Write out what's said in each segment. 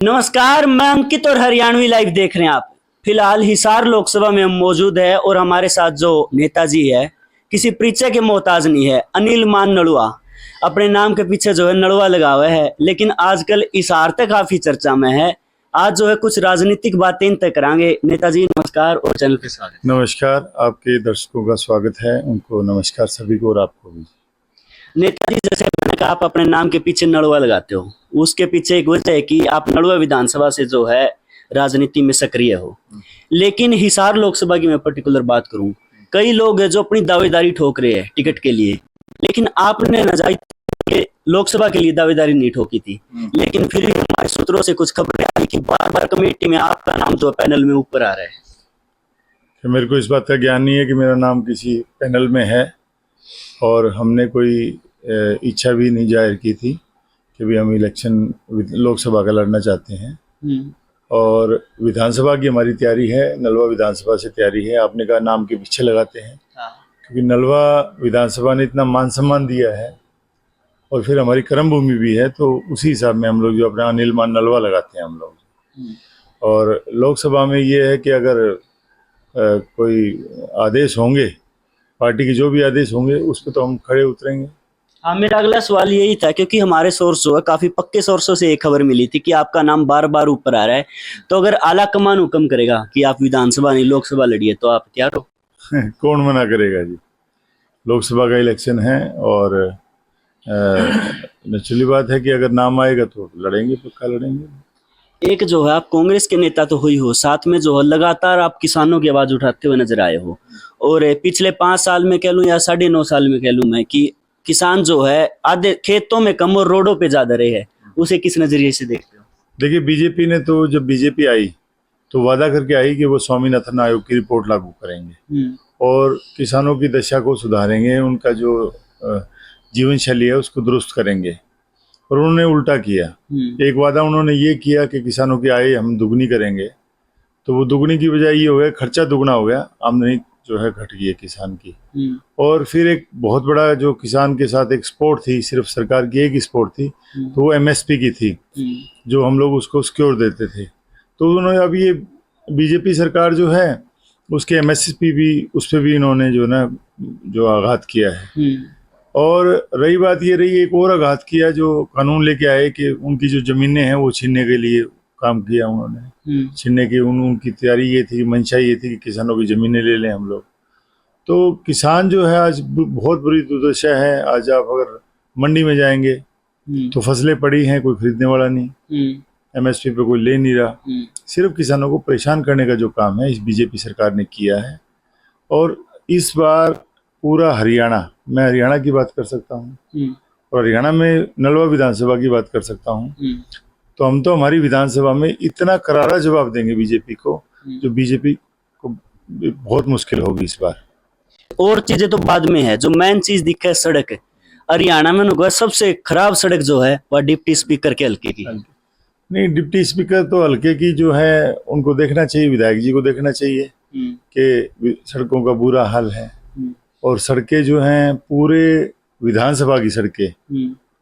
नमस्कार, मैं अंकित और हरियाणवी लाइव देख रहे हैं आप। फिलहाल हिसार लोकसभा में हम मौजूद है और हमारे साथ जो नेताजी है किसी परिचय के मोहताज नहीं है, अनिल मान नलवा। अपने नाम के पीछे जो है नलवा लगा हुआ है, लेकिन आजकल हिसार तक काफी चर्चा में है। आज जो है कुछ राजनीतिक बातें इन तक करांगे। नेताजी नमस्कार और चैनल पे स्वागत। नमस्कार, आपके दर्शकों का स्वागत है। उनको नमस्कार सभी को और आपको भी। नेताजी, जैसे मैंने कहा, आप अपने नाम के पीछे नलवा लगाते हो। उसके पीछे एक वजह है कि आप नलवा विधानसभा से जो है राजनीति में सक्रिय हो। लेकिन हिसार लोकसभा की मैं पर्टिकुलर बात करूं, कई लोग हैं जो अपनी दावेदारी ठोक रहे हैं टिकट के लिए, लेकिन आपने नजायज के लोकसभा के लिए दावेदारी नहीं ठोकी थी। लेकिन फिर भी हमारे सूत्रों से कुछ खबरें आई कि बार बार कमेटी में आपका नाम जो पैनल में ऊपर आ रहा है। तो मेरे को इस बात का ज्ञान नहीं है कि मेरा नाम किसी पैनल में है, और हमने कोई इच्छा भी नहीं जाहिर की थी कि भी हम इलेक्शन लोकसभा का लड़ना चाहते हैं। और विधानसभा की हमारी तैयारी है, नलवा विधानसभा से तैयारी है। आपने कहा नाम के पीछे लगाते हैं, क्योंकि नलवा विधानसभा ने इतना मान सम्मान दिया है और फिर हमारी कर्म भूमि भी है, तो उसी हिसाब में हम लोग जो अपना अनिल मान नलवा लगाते हैं हम लोग। और लोकसभा में ये है कि अगर कोई आदेश होंगे, पार्टी के जो भी आदेश होंगे, उस पर तो हम खड़े उतरेंगे। हाँ, मेरा अगला सवाल यही था, क्योंकि हमारे सोर्स जो है काफी पक्के सोर्सों से एक खबर मिली थी कि आपका नाम बार बार ऊपर आ रहा है। तो अगर आला कमान हुक्म करेगा कि आप विधानसभा नहीं लोकसभा लड़िए, तो आप तैयार हो? कौन मना करेगा जी। लोकसभा का इलेक्शन है और नेचुरली बात है कि अगर नाम आएगा तो लड़ेंगे, पक्का लड़ेंगे। एक जो है आप कांग्रेस के नेता तो हुई हो, साथ में जो है लगातार आप किसानों की आवाज उठाते हुए नजर आए हो। और पिछले 5 साल में कह लूं या 9.5 साल में कह लूं मैं कि किसान जो है आधे खेतों में कम और रोडों पे ज्यादा रहे हैं। उसे किस नजरिए से देखते हो? देखिए, बीजेपी ने तो, जब बीजेपी आई तो वादा करके आई कि वो स्वामीनाथन आयोग की रिपोर्ट लागू करेंगे और किसानों की दशा को सुधारेंगे, उनका जो जीवन शैली है उसको दुरुस्त करेंगे। और उन्होंने उल्टा किया। एक वादा उन्होंने ये किया कि किसानों की आय हम दुगनी करेंगे, तो वो दुगनी की बजाय ये हो गया, खर्चा दुगना हो गया, आमदनी जो है घट गई है किसान की। और फिर एक बहुत बड़ा जो किसान के साथ एक सपोर्ट थी, सिर्फ सरकार की एक सपोर्ट थी, तो वो एमएसपी की थी, जो हम लोग उसको सिक्योर देते थे। तो उन्होंने, अब ये बीजेपी सरकार जो है उसके एमएसपी भी, उस पर भी इन्होंने जो ना जो आघात किया है। और रही बात ये रही, एक और आघात किया, जो कानून लेके आए कि उनकी जो जमीनें हैं वो छीनने के लिए काम किया उन्होंने। छीनने की उनकी तैयारी ये थी, मंशा ये थी कि किसानों की जमीनें ले लें हम लोग। तो किसान जो है आज बहुत बुरी दुर्दशा है। आज आप अगर मंडी में जाएंगे तो फसलें पड़ी हैं, कोई खरीदने वाला नहीं, एमएसपी पे कोई ले नहीं रहा। सिर्फ किसानों को परेशान करने का जो काम है इस बीजेपी सरकार ने किया है। और इस बार पूरा हरियाणा, मैं हरियाणा की बात कर सकता हूँ और हरियाणा में नलवा विधानसभा की बात कर सकता हूँ, तो हम तो हमारी विधानसभा में इतना करारा जवाब देंगे बीजेपी को, जो बीजेपी को बहुत मुश्किल होगी इस बार। और चीजें तो बाद में है, जो मेन चीज दिखा है सड़क। हरियाणा में उनको सबसे खराब सड़क जो है वह डिप्टी स्पीकर के हल्के की। नहीं, डिप्टी स्पीकर तो हल्के की जो है उनको देखना चाहिए, विधायक जी को देखना चाहिए कि सड़कों का बुरा हाल है। और सड़कें जो हैं, पूरे विधानसभा की सड़कें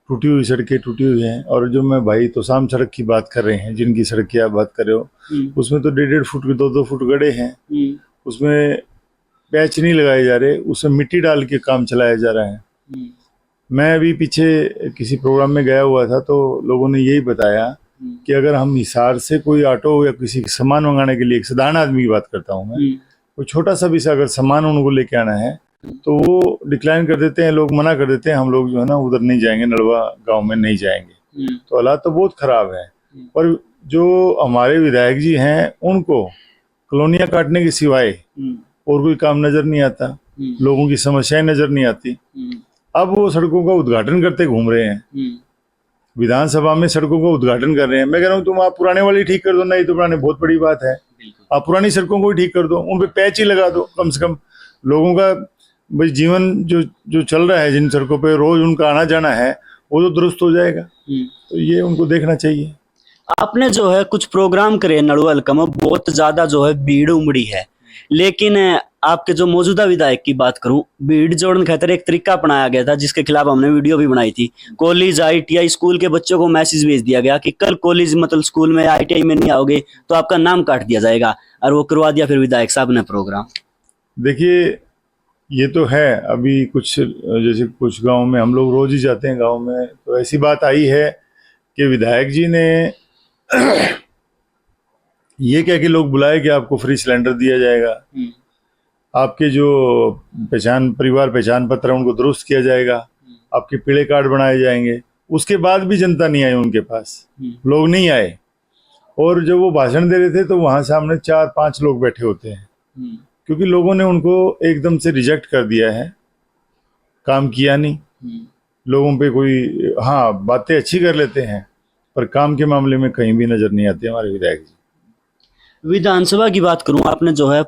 टूटी हुई हैं। और जो मैं भाई तो शाम सड़क की बात कर रहे हैं, जिनकी सड़क की आप बात कर रहे हो, उसमें तो 1.5 फुट के 2-2 फुट गड्ढे हैं, उसमें पैच नहीं लगाए जा रहे, उसमें मिट्टी डाल के काम चलाया जा रहा है। मैं अभी पीछे किसी प्रोग्राम में गया हुआ था, तो लोगों ने यही बताया कि अगर हम हिसार से कोई ऑटो या किसी सामान मंगाने के लिए, एक साधारण आदमी की बात करता हूँ मैं, कोई छोटा सा भी अगर सामान उनको लेके आना है तो वो डिक्लाइन कर देते हैं, लोग मना कर देते हैं, हम लोग जो है ना उधर नहीं जाएंगे, नलवा गांव में नहीं जाएंगे। तो हालात तो बहुत खराब है। पर जो हमारे विधायक जी हैं, उनको कॉलोनियां काटने के सिवाय और कोई काम नजर नहीं आता, लोगों की समस्याएं नजर नहीं आती। अब वो सड़कों का उद्घाटन करते घूम रहे हैं, विधानसभा में सड़कों का उद्घाटन कर रहे हैं। मैं कह रहा हूँ, तुम आप पुराने वाली ठीक कर दो ना, ये तो पुराने बहुत बड़ी बात है। आप पुरानी सड़कों को भी ठीक कर दो, उन पे पैच ही लगा दो, कम से कम लोगों का भाई जीवन जो चल रहा है, जिन सड़कों पे रोज उनका आना जाना है, वो तो दुरुस्त हो जाएगा। तो ये उनको देखना चाहिए। आपने जो है कुछ प्रोग्राम करे नड़ुअल का, बहुत ज्यादा जो है भीड़ उमड़ी है। लेकिन आपके जो मौजूदा विधायक की बात करूं, भीड़ जोड़ने खातिर एक तरीका अपनाया गया था जिसके खिलाफ हमने वीडियो भी बनाई थी। कॉलेज ITI स्कूल के बच्चों को मैसेज भेज दिया गया कि कल कॉलेज मतलब स्कूल में ITI में नहीं आओगे तो आपका नाम काट दिया जाएगा, और वो करवा दिया फिर विधायक साहब ने प्रोग्राम। देखिए, ये तो है। अभी कुछ जैसे कुछ गांव में हम लोग रोज ही जाते हैं गांव में, तो ऐसी बात आई है कि विधायक जी ने ये कह के लोग बुलाए कि आपको फ्री सिलेंडर दिया जाएगा, आपके जो परिवार पहचान पत्र है उनको दुरुस्त किया जाएगा, आपके पीले कार्ड बनाए जाएंगे। उसके बाद भी जनता नहीं आई उनके पास, लोग नहीं आए। और जब वो भाषण दे रहे थे तो वहां सामने 4-5 लोग बैठे होते हैं, क्योंकि लोगों ने उनको एकदम से रिजेक्ट कर दिया है, काम किया नहीं। लोगों पे कोई बातें अच्छी कर लेते हैं पर काम के मामले में कहीं भी नजर नहीं आते हमारे विधायक जी। विधानसभा की बात करूं, आपने जो है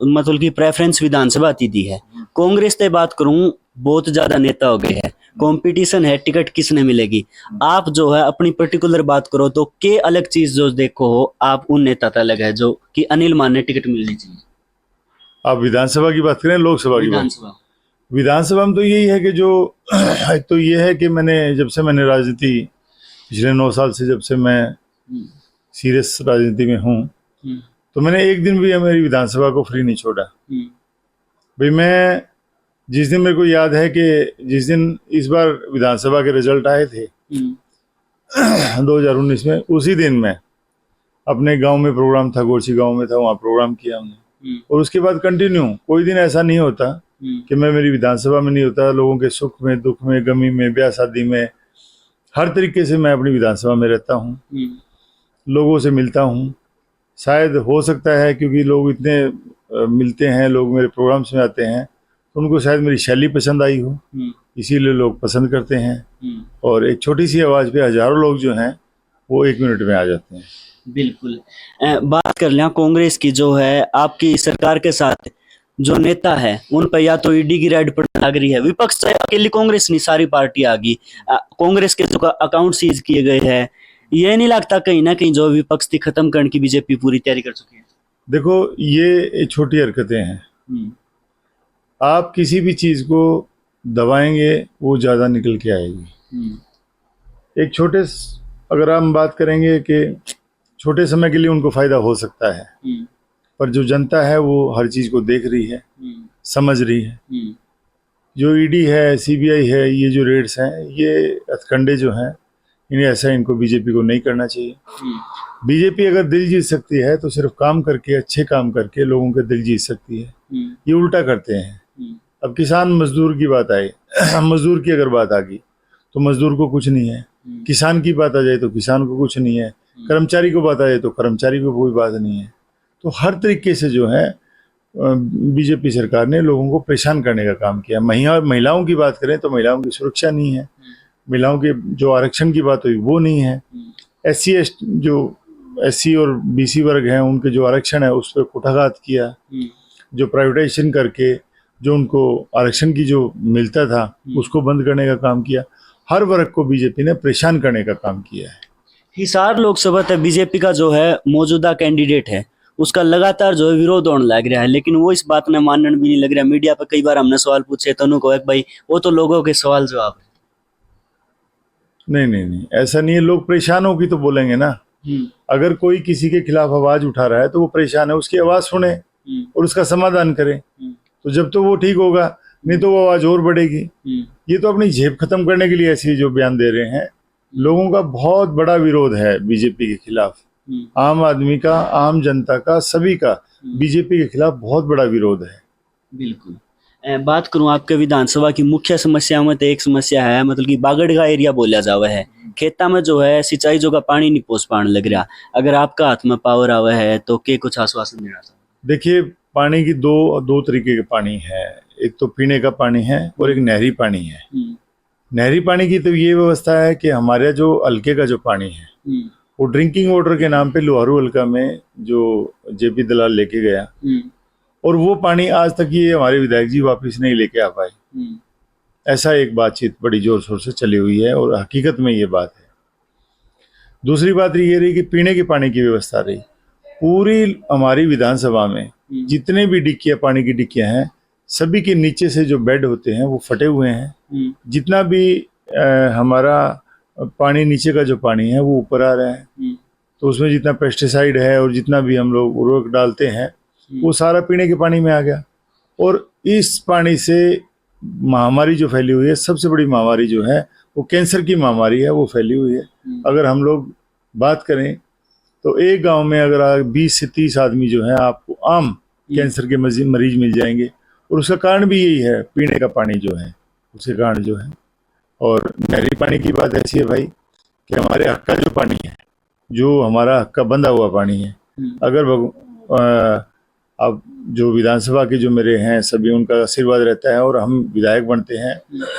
मतलब की प्रेफरेंस विधानसभा दी है। कांग्रेस से बात करूं, बहुत ज्यादा नेता हो गए हैं, कंपटीशन है, टिकट किसने मिलेगी। आप जो है अपनी पर्टिकुलर बात करो तो के अलग चीज जो देखो हो आप उन नेता से अलग है जो कि अनिल मान ने टिकट मिलनी चाहिए। आप विधानसभा की बात करें, लोकसभा की बात? विधानसभा में तो यही है कि जो एक तो ये है कि जब से मैंने राजनीति पिछले 9 साल से जब से मैं सीरियस राजनीति में हूँ, तो मैंने एक दिन भी मेरी विधानसभा को फ्री नहीं छोड़ा। भाई मैं जिस दिन, मेरे को याद है कि जिस दिन इस बार विधानसभा के रिजल्ट आए थे 2019 में, उसी दिन मैं अपने गांव में प्रोग्राम था, गोरछी गांव में था, वहाँ प्रोग्राम किया हमने। और उसके बाद कंटिन्यू कोई दिन ऐसा नहीं होता कि मैं मेरी विधानसभा में नहीं होता। लोगों के सुख में, दुख में, गमी में, ब्याह शादी में, हर तरीके से मैं अपनी विधानसभा में रहता हूँ, लोगों से मिलता हूँ। शायद हो सकता है क्योंकि लोग इतने मिलते हैं, लोग मेरे प्रोग्राम्स में आते हैं, तो उनको शायद मेरी शैली पसंद आई हो, इसीलिए लोग पसंद करते हैं। और एक छोटी सी आवाज़ पे हजारों लोग जो हैं वो 1 मिनट में आ जाते हैं। बिल्कुल। बात कर लें कांग्रेस की, जो है आपकी सरकार के साथ जो नेता है उन पर या तो ईडी की रेड पर लग रही है। विपक्ष से अकेली कांग्रेस नहीं, सारी पार्टी आ गई। कांग्रेस के जो अकाउंट सीज किए गए हैं, ये नहीं लगता कहीं ना कहीं जो विपक्ष थी खत्म करने की बीजेपी पूरी तैयारी कर चुकी है? देखो, ये छोटी हरकतें हैं। आप किसी भी चीज को दबाएंगे वो ज्यादा निकल के आएगी। एक अगर हम बात करेंगे कि छोटे समय के लिए उनको फायदा हो सकता है, पर जो जनता है वो हर चीज को देख रही है, समझ रही है। जो ईडी है, CBI है, ये जो रेड्स हैं, ये हथकंडे जो हैं, इनको बीजेपी को नहीं करना चाहिए। बीजेपी अगर दिल जीत सकती है तो सिर्फ काम करके, अच्छे काम करके लोगों के दिल जीत सकती है। ये उल्टा करते हैं। अब किसान मजदूर की बात आए, मजदूर की अगर बात आ गई तो मजदूर को कुछ नहीं है, किसान की बात आ जाए तो किसान को कुछ नहीं है, कर्मचारी को बात आ जाए तो कर्मचारी को कोई बात नहीं है। तो हर तरीके से जो है बीजेपी सरकार ने लोगों को परेशान करने का काम किया। महिलाओं की बात करें तो महिलाओं की सुरक्षा नहीं है, महिलाओं के जो आरक्षण की बात हुई वो नहीं है। SC और BC वर्ग हैं, उनके जो आरक्षण है उस पर कुठाघात किया। जो प्राइवेटाइजेशन करके जो उनको आरक्षण की जो मिलता था उसको बंद करने का काम किया। हर वर्ग को बीजेपी ने परेशान करने का काम किया है। हिसार लोकसभा तक बीजेपी का जो है मौजूदा कैंडिडेट है, उसका लगातार जो है विरोध होने लग रहा है, लेकिन वो इस बात में मानने भी नहीं लग रहा। मीडिया पर कई बार हमने सवाल पूछे तो उन्होंने कहा भाई वो तो लोगों के सवाल जवाब है। नहीं, ऐसा नहीं है। लोग परेशान होगी तो बोलेंगे ना। अगर कोई किसी के खिलाफ आवाज उठा रहा है तो वो परेशान है, उसकी आवाज सुने और उसका समाधान करे। तो जब तो वो ठीक होगा, नहीं तो वो आवाज और बढ़ेगी। ये तो अपनी जेब खत्म करने के लिए ऐसे जो बयान दे रहे हैं। लोगों का बहुत बड़ा विरोध है बीजेपी के खिलाफ, आम आदमी का, आम जनता का, सभी का बीजेपी के खिलाफ बहुत बड़ा विरोध है। बिल्कुल। बात करूं आपके विधानसभा की मुख्य समस्या में तो एक समस्या है, मतलब कि बागड़ का एरिया बोला जावा है। खेता में जो है सिंचाई जो का पानी नहीं पहुंच पाने लग रहा। अगर आपका हाथ में पावर आवा है तो के कुछ आश्वासन देना चाहिए? देखिए, पानी की दो तरीके के पानी है। एक तो पीने का पानी है और एक नहरी पानी है। नहरी पानी की तो ये व्यवस्था है कि हमारे जो हल्के का जो पानी है वो ड्रिंकिंग वाटर के नाम पे लोहारू हल्का में जो JP दलाल लेके गया, और वो पानी आज तक ये हमारे विधायक जी वापस नहीं लेके आ पाए। ऐसा एक बातचीत बड़ी जोर शोर से चली हुई है और हकीकत में ये बात है। दूसरी बात ये रही कि पीने के पानी की व्यवस्था रही, पूरी हमारी विधानसभा में जितने भी डिक्कियां, पानी की डिक्कियां हैं, सभी के नीचे से जो बेड होते हैं वो फटे हुए हैं। जितना भी हमारा पानी, नीचे का जो पानी है वो ऊपर आ रहा है। तो उसमें जितना पेस्टिसाइड है और जितना भी हम लोग उर्वरक डालते हैं वो सारा पीने के पानी में आ गया। और इस पानी से महामारी जो फैली हुई है, सबसे बड़ी महामारी जो है वो कैंसर की महामारी है, वो फैली हुई है। अगर हम लोग बात करें तो एक गांव में अगर 20 से 30 आदमी जो है आपको आम कैंसर के मरीज मिल जाएंगे। और उसका कारण भी यही है, पीने का पानी जो है उसके कारण जो है। और नहरी पानी की बात ऐसी है भाई कि हमारे हक का जो पानी है, जो हमारा हक का बंधा हुआ पानी है, अगर अब जो विधानसभा के जो मेरे हैं सभी, उनका आशीर्वाद रहता है और हम विधायक बनते हैं,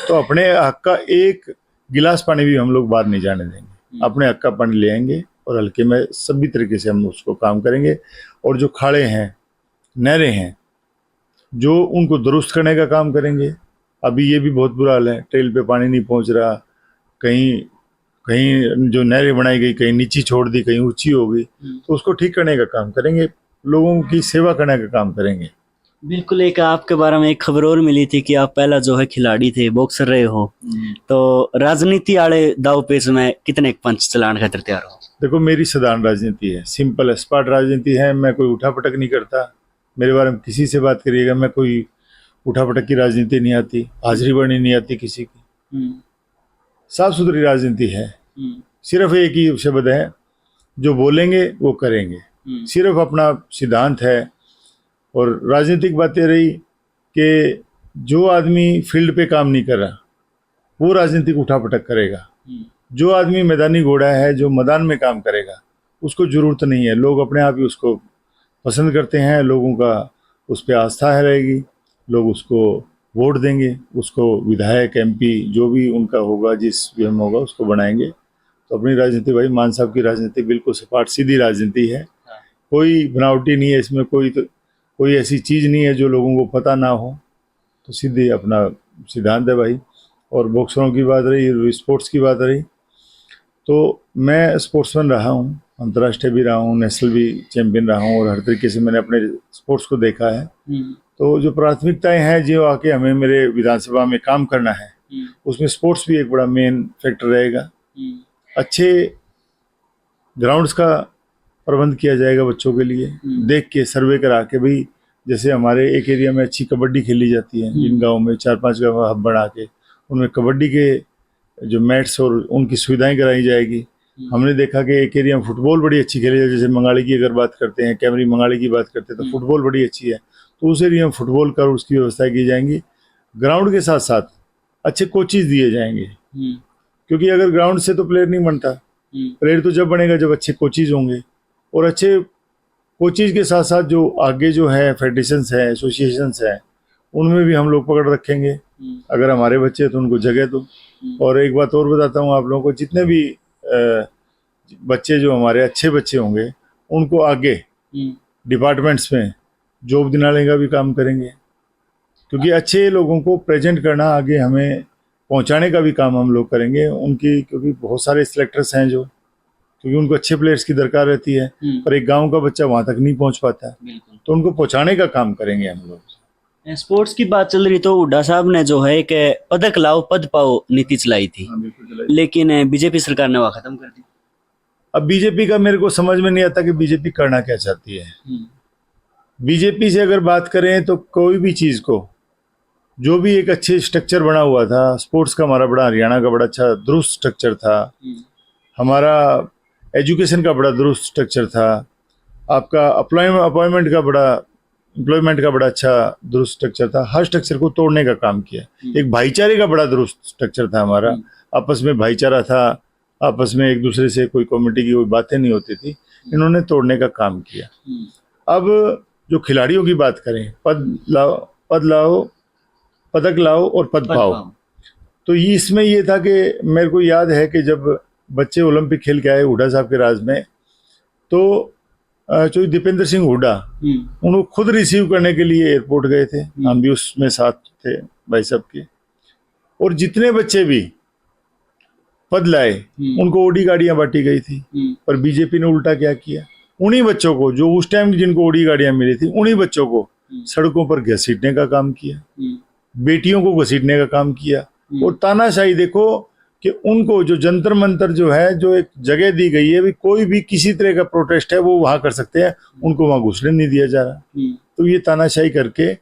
तो अपने हक का एक गिलास पानी भी हम लोग बाहर नहीं जाने देंगे। अपने हक का पानी ले आएंगे और हल्के में सभी तरीके से हम उसको काम करेंगे। और जो खाड़े हैं, नहरें हैं, जो उनको दुरुस्त करने का काम करेंगे। अभी ये भी बहुत बुरा हाल है, टेल पे पानी नहीं पहुंच रहा, कहीं कहीं जो नहरें बनाई गई कहीं नीची छोड़ दी, कहीं ऊंची हो गई, तो उसको ठीक करने का काम करेंगे, लोगों की सेवा करने का काम करेंगे। बिल्कुल। एक आपके बारे में एक खबर और मिली थी कि आप पहला जो है खिलाड़ी थे, बॉक्सर रहे हो, तो राजनीति आड़े दाव पेच में कितने पंच चलान खातिर तैयार हो? देखो, मेरी साधारण राजनीति है, सिंपल स्पॉट राजनीति है। मैं कोई उठापटक नहीं करता। मेरे बारे में किसी से बात करिएगा, मैं कोई उठापटक की राजनीति नहीं आती, हाजिरी बढ़नी नहीं आती किसी की। साफ सुथरी राजनीति है। सिर्फ एक ही शब्द है, जो बोलेंगे वो करेंगे, सिर्फ अपना सिद्धांत है। और राजनीतिक बातें रही कि जो आदमी फील्ड पे काम नहीं कर रहा वो राजनीतिक उठापटक करेगा। जो आदमी मैदानी घोड़ा है, जो मैदान में काम करेगा, उसको जरूरत नहीं है। लोग अपने आप ही उसको पसंद करते हैं, लोगों का उस पर आस्था है रहेगी, लोग उसको वोट देंगे, उसको विधायक, एमपी जो भी उनका होगा, जिस भी हम होगा उसको बनाएंगे। तो अपनी राजनीति भाई, मान साहब की राजनीति बिल्कुल सपाट सीधी राजनीति है, कोई बनावटी नहीं है इसमें, कोई ऐसी चीज़ नहीं है जो लोगों को पता ना हो। तो सीधे अपना सिद्धांत है भाई। और बॉक्सरों की बात रही, स्पोर्ट्स की बात रही, तो मैं स्पोर्ट्समैन रहा हूँ, अंतर्राष्ट्रीय भी रहा हूँ, नेशनल भी चैंपियन रहा हूँ, और हर तरीके से मैंने अपने स्पोर्ट्स को देखा है। तो जो प्राथमिकताएं हैं जो आके हमें मेरे विधानसभा में काम करना है, उसमें स्पोर्ट्स भी एक बड़ा मेन फैक्टर रहेगा। अच्छे ग्राउंड्स का प्रबंध किया जाएगा बच्चों के लिए, देख के सर्वे करा के, भाई जैसे हमारे एक एरिया में अच्छी कबड्डी खेली जाती है, जिन गाँव में 4-5 गाँव हब बना के उनमें कबड्डी के जो मैट्स और उनकी सुविधाएं कराई जाएगी। हमने देखा कि एक एरिया में फुटबॉल बड़ी अच्छी खेली जाती है, जैसे मंगाली की अगर बात करते हैं, कैमरी मंगाली की बात करते हैं, तो फुटबॉल बड़ी अच्छी है, तो उस एरिया में फुटबॉल का उसकी व्यवस्था की जाएंगी। ग्राउंड के साथ साथ अच्छे कोचेज दिए जाएंगे, क्योंकि अगर ग्राउंड से तो प्लेयर नहीं बनता, प्लेयर तो जब बनेगा जब अच्छे कोचेज होंगे। और अच्छे कोचेज के साथ साथ जो आगे जो है फेडरेशंस है, एसोसिएशंस है, उनमें भी हम लोग पकड़ रखेंगे। अगर हमारे बच्चे हैं तो उनको जगह दो। और एक बात और बताता हूँ आप लोगों को, जितने भी बच्चे जो हमारे अच्छे बच्चे होंगे, उनको आगे डिपार्टमेंट्स में जॉब दिलाने का भी काम करेंगे, क्योंकि अच्छे लोगों को प्रेजेंट करना, आगे हमें पहुंचाने का भी काम हम लोग करेंगे उनकी, क्योंकि बहुत सारे सिलेक्टर्स हैं जो, क्योंकि उनको अच्छे प्लेयर्स की दरकार रहती है, पर एक गांव का बच्चा वहां तक नहीं पहुंच पाता, तो उनको पहुंचाने का काम करेंगे हम लोग। स्पोर्ट्स की बात चल रही तो हुड्डा साहब ने जो है एक पदक लाओ पद पाओ नीति चलाई थी, लेकिन बीजेपी सरकार ने वह खत्म कर दी। अब बीजेपी का मेरे को समझ में नहीं आता कि बीजेपी करना क्या चाहती है। बीजेपी से अगर बात करें तो कोई भी चीज को, जो भी एक अच्छे स्ट्रक्चर बना हुआ था, स्पोर्ट्स का हमारा बड़ा, हरियाणा का बड़ा अच्छा दुरुस्त स्ट्रक्चर था, हमारा एजुकेशन का बड़ा दुरुस्त स्ट्रक्चर था, आपका अपॉइंटमेंट का बड़ा अच्छा दुरुस्त स्ट्रक्चर था। हर स्ट्रक्चर को तोड़ने का काम किया। एक भाईचारे का बड़ा दुरुस्त स्ट्रक्चर था हमारा, आपस में भाईचारा था, आपस में एक दूसरे से कोई कम्युनिटी की कोई बातें नहीं होती थी, इन्होंने तोड़ने का काम किया। अब जो खिलाड़ियों की बात करें, पदक लाओ और पद पाओ, तो इसमें ये था कि मेरे को याद है कि जब बच्चे ओलंपिक खेल के आए हुड्डा साहब के राज में, तो जो दीपेंद्र सिंह हुड्डा, उनको खुद रिसीव करने के लिए एयरपोर्ट गए थे, हम भी उसमें साथ थे भाई साहब के। और जितने बच्चे भी पद लाए उनको ओडी गाड़ियां बांटी गई थी, पर बीजेपी ने उल्टा क्या किया, उन्हीं बच्चों को जो उस टाइम जिनको ओडी गाड़ियां मिली थी, उन्हीं बच्चों को सड़कों पर घसीटने का काम किया, बेटियों को घसीटने का काम किया। और तानाशाही देखो कि उनको जो जंतर मंतर जो है, जो एक जगह दी गई है, भी कोई भी किसी तरह का प्रोटेस्ट है वो वहां कर सकते हैं, उनको वहां घुसने नहीं दिया जा रहा। तो ये तानाशाही करके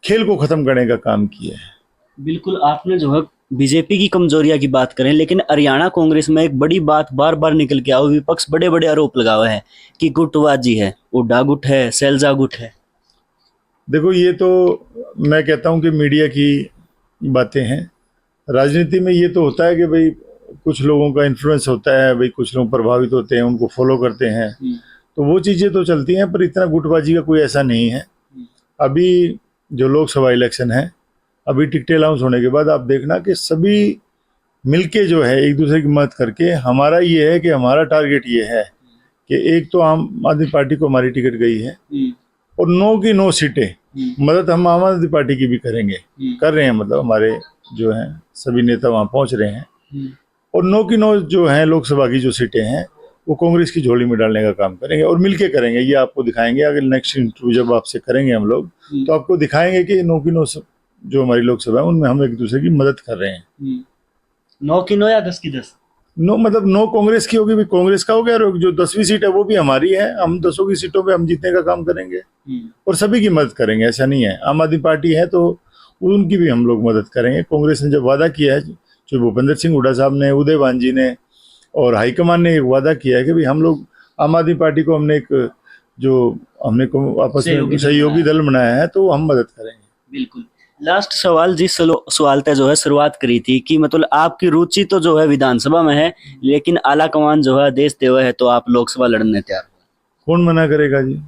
खेल को खत्म करने का काम किया है। बिल्कुल, आपने जो है बीजेपी की कमजोरियां की बात करें, लेकिन हरियाणा कांग्रेस में एक बड़ी बात बार बार निकल के आओ, विपक्ष बड़े बड़े आरोप लगा हुआ है कि गुटबाजी है, उड्डा गुट है, सैलजा गुट है। देखो, ये तो मैं कहता हूं कि मीडिया की बातें हैं। राजनीति में ये तो होता है कि भाई कुछ लोगों का इन्फ्लुएंस होता है, भाई कुछ लोग प्रभावित होते हैं, उनको फॉलो करते हैं, तो वो चीज़ें तो चलती हैं, पर इतना गुटबाजी का कोई ऐसा नहीं है। अभी जो लोकसभा इलेक्शन है, अभी टिकटें अनाउंस होने के बाद आप देखना कि सभी मिलके जो है एक दूसरे की मदद करके, हमारा ये है कि हमारा टारगेट ये है कि एक तो आम आदमी पार्टी को हमारी टिकट गई है, और 9 की 9 सीटें मदद हम आम आदमी पार्टी की भी करेंगे, कर रहे हैं, मतलब हमारे जो हैं सभी नेता वहाँ पहुँच रहे हैं, और 9 की 9 जो हैं लोकसभा की जो सीटें हैं वो कांग्रेस की झोली में डालने का काम करेंगे, और मिलके करेंगे। ये आपको दिखाएंगे अगर नेक्स्ट इंटरव्यू जब आपसे करेंगे हम लोग, तो आपको दिखाएंगे कि 9 की 9 जो हमारी लोकसभा है उनमें हम एक दूसरे की मदद कर रहे हैं। 9 की 9 या 10 की 10? 9 मतलब 9 कांग्रेस की होगी, भी कांग्रेस का हो गया, और जो 10वीं सीट है वो भी हमारी है। हम 10 की सीटों पे हम जीतने का काम करेंगे और सभी की मदद करेंगे, ऐसा नहीं है। आम आदमी पार्टी है तो उनकी भी हम लोग मदद करेंगे। कांग्रेस ने जब वादा किया है, जो भूपेंद्र सिंह हुड्डा साहब ने, उदयवान जी ने और हाईकमान ने एक वादा किया है कि भाई हम लोग आम आदमी पार्टी को हमने आपस में सहयोगी दल बनाया है, तो हम मदद करेंगे। बिल्कुल। लास्ट सवाल, जिस सवाल तक जो है शुरुआत करी थी कि मतलब आपकी रुचि तो जो है विधानसभा में है, लेकिन आला कमान जो है आदेश दे हुआ है तो आप लोकसभा लड़ने तैयार हो। कौन मना करेगा जी?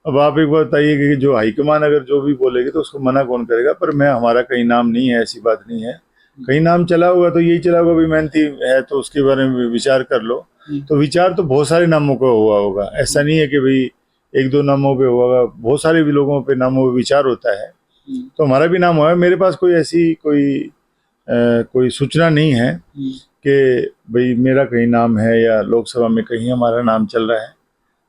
अब आप एक बार बताइए कि जो हाईकमान अगर जो भी बोलेगी तो उसको मना कौन करेगा? पर हमारा कहीं नाम नहीं है, ऐसी बात नहीं है। कहीं नाम चला होगा तो यही चला होगा, भाई मेहनती है तो उसके बारे में विचार कर लो। तो विचार तो बहुत सारे नामों का हुआ होगा, ऐसा नहीं है कि भाई 1-2 नामों पे हुआ, बहुत सारे भी लोगों पे नामों पे विचार होता है। तो हमारा भी नाम हुआ है। मेरे पास कोई ऐसी कोई सूचना नहीं है कि भाई मेरा कहीं नाम है या लोकसभा में कहीं हमारा नाम चल रहा है।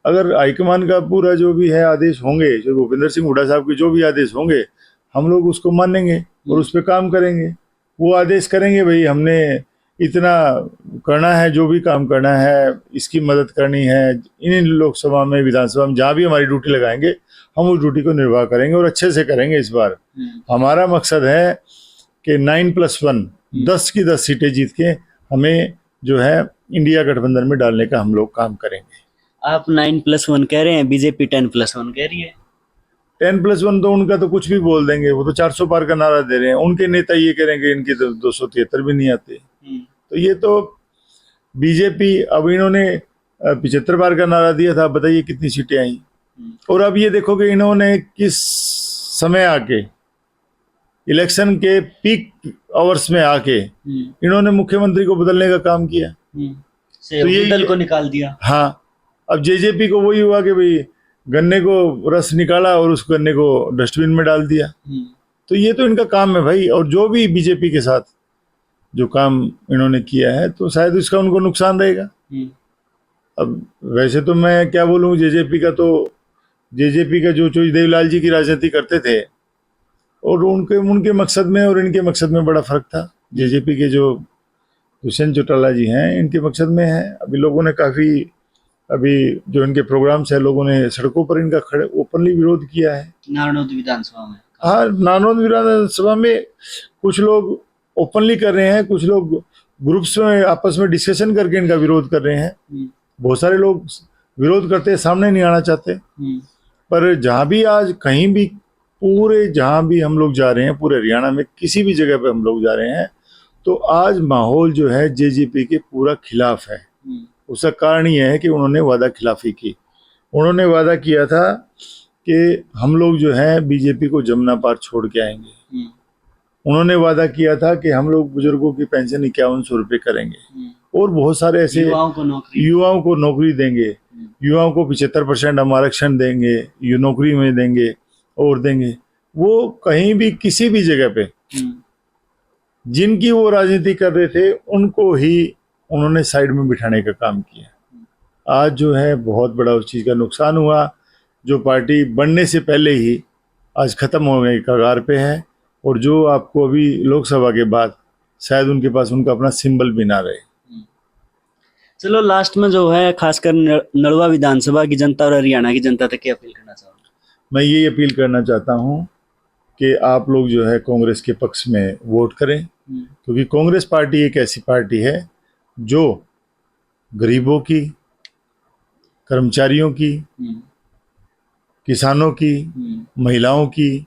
अगर हाईकमान का पूरा जो भी है आदेश होंगे, जो भूपेंद्र सिंह हुड्डा साहब के जो भी आदेश होंगे, हम लोग उसको मानेंगे और उस पर काम करेंगे। वो आदेश करेंगे भाई हमने इतना करना है, जो भी काम करना है, इसकी मदद करनी है, इन लोकसभा में, विधानसभा में, जहाँ भी हमारी ड्यूटी लगाएंगे हम उस ड्यूटी को निर्वाह करेंगे और अच्छे से करेंगे। इस बार हमारा मकसद है कि 9+1 10 की 10 सीटें जीत के हमें जो है इंडिया गठबंधन में डालने का हम लोग काम करेंगे। आप 9+1 कह रहे हैं, बीजेपी 10+1 कह रही है। 10+1 तो उनका तो कुछ भी बोल देंगे, वो तो 400 पार का नारा दे रहे हैं। उनके नेता ये करेंगे इनकी तो 273 भी नहीं आते। तो ये तो बीजेपी, अब इन्होंने 75 पार का नारा दिया था, बताइए कितनी सीटें आई। और अब ये देखो कि इन्होंने किस समय आके, इलेक्शन के पीक आवर्स में आके इन्होंने मुख्यमंत्री को बदलने का काम किया, तो ये दल को निकाल दिया। हाँ, अब जेजेपी को वही हुआ कि भाई गन्ने को रस निकाला और उस गन्ने को डस्टबिन में डाल दिया। तो ये तो इनका काम है भाई। और जो भी बीजेपी के साथ जो काम इन्होंने किया है, तो शायद इसका उनको नुकसान रहेगा। अब वैसे तो मैं क्या बोलूँ, जेजेपी का जो देवलाल जी की राजनीति करते थे, और उनके मकसद में और इनके मकसद में बड़ा फर्क था। जेजेपी के जो दुष्यंत चौटाला जी हैं, इनके मकसद में है। अभी लोगों ने अभी जो इनके प्रोग्राम्स है, लोगों ने सड़कों पर इनका ओपनली विरोध किया है। नारनौल विधानसभा में, हाँ, नारनौल विधानसभा में कुछ लोग ओपनली कर रहे हैं, कुछ लोग ग्रुप्स में आपस में डिस्कशन करके इनका विरोध कर रहे हैं। बहुत सारे लोग विरोध करते हैं, सामने नहीं आना चाहते। पर जहाँ भी आज कहीं भी जहाँ भी हम लोग जा रहे हैं, पूरे हरियाणा में किसी भी जगह पे हम लोग जा रहे हैं, तो आज माहौल जो है जेजेपी के पूरा खिलाफ है। उसका कारण ये है कि उन्होंने वादा खिलाफी की। उन्होंने वादा किया था कि हम लोग जो है बीजेपी को जमुना पार छोड़ के आएंगे। उन्होंने वादा किया था कि हम लोग बुजुर्गों की पेंशन 5100 रुपये करेंगे, और बहुत सारे ऐसे युवाओं को नौकरी देंगे, युवाओं को 75% हम आरक्षण देंगे, नौकरी में देंगे और देंगे। वो कहीं भी किसी भी जगह पे जिनकी वो राजनीति कर रहे थे, उनको ही उन्होंने साइड में बिठाने का काम किया। आज जो है बहुत बड़ा उस चीज़ का नुकसान हुआ। जो पार्टी बनने से पहले ही आज ख़त्म होने के कगार पे है, और जो आपको अभी लोकसभा के बाद शायद उनके पास उनका अपना सिंबल भी ना रहे। चलो लास्ट में जो है खासकर नड़वा विधानसभा की जनता और हरियाणा की जनता तक क्या अपील करना चाहोगे? मैं ये अपील करना चाहता हूँ कि आप लोग जो है कांग्रेस के पक्ष में वोट करें, क्योंकि कांग्रेस पार्टी एक ऐसी पार्टी है जो गरीबों की, कर्मचारियों की, किसानों की, महिलाओं की,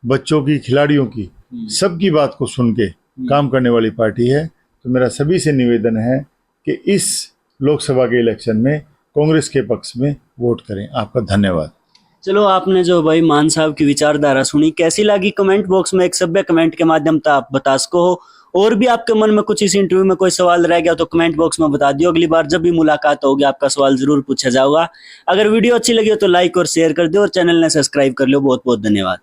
बच्चों की, खिलाड़ियों की, सबकी बात को सुन के काम करने वाली पार्टी है। तो मेरा सभी से निवेदन है कि इस लोकसभा के इलेक्शन में कांग्रेस के पक्ष में वोट करें। आपका धन्यवाद। चलो आपने जो भाई मान साहब की विचारधारा सुनी, कैसी लगी कमेंट बॉक्स में एक सभ्य कमेंट के माध्यम से आप बता सको हो। और भी आपके मन में कुछ इस इंटरव्यू में कोई सवाल रह गया तो कमेंट बॉक्स में बता दियो। अगली बार जब भी मुलाकात होगी आपका सवाल जरूर पूछा जाएगा। अगर वीडियो अच्छी लगी हो तो लाइक और शेयर कर दो और चैनल ने सब्सक्राइब कर लो। बहुत बहुत धन्यवाद।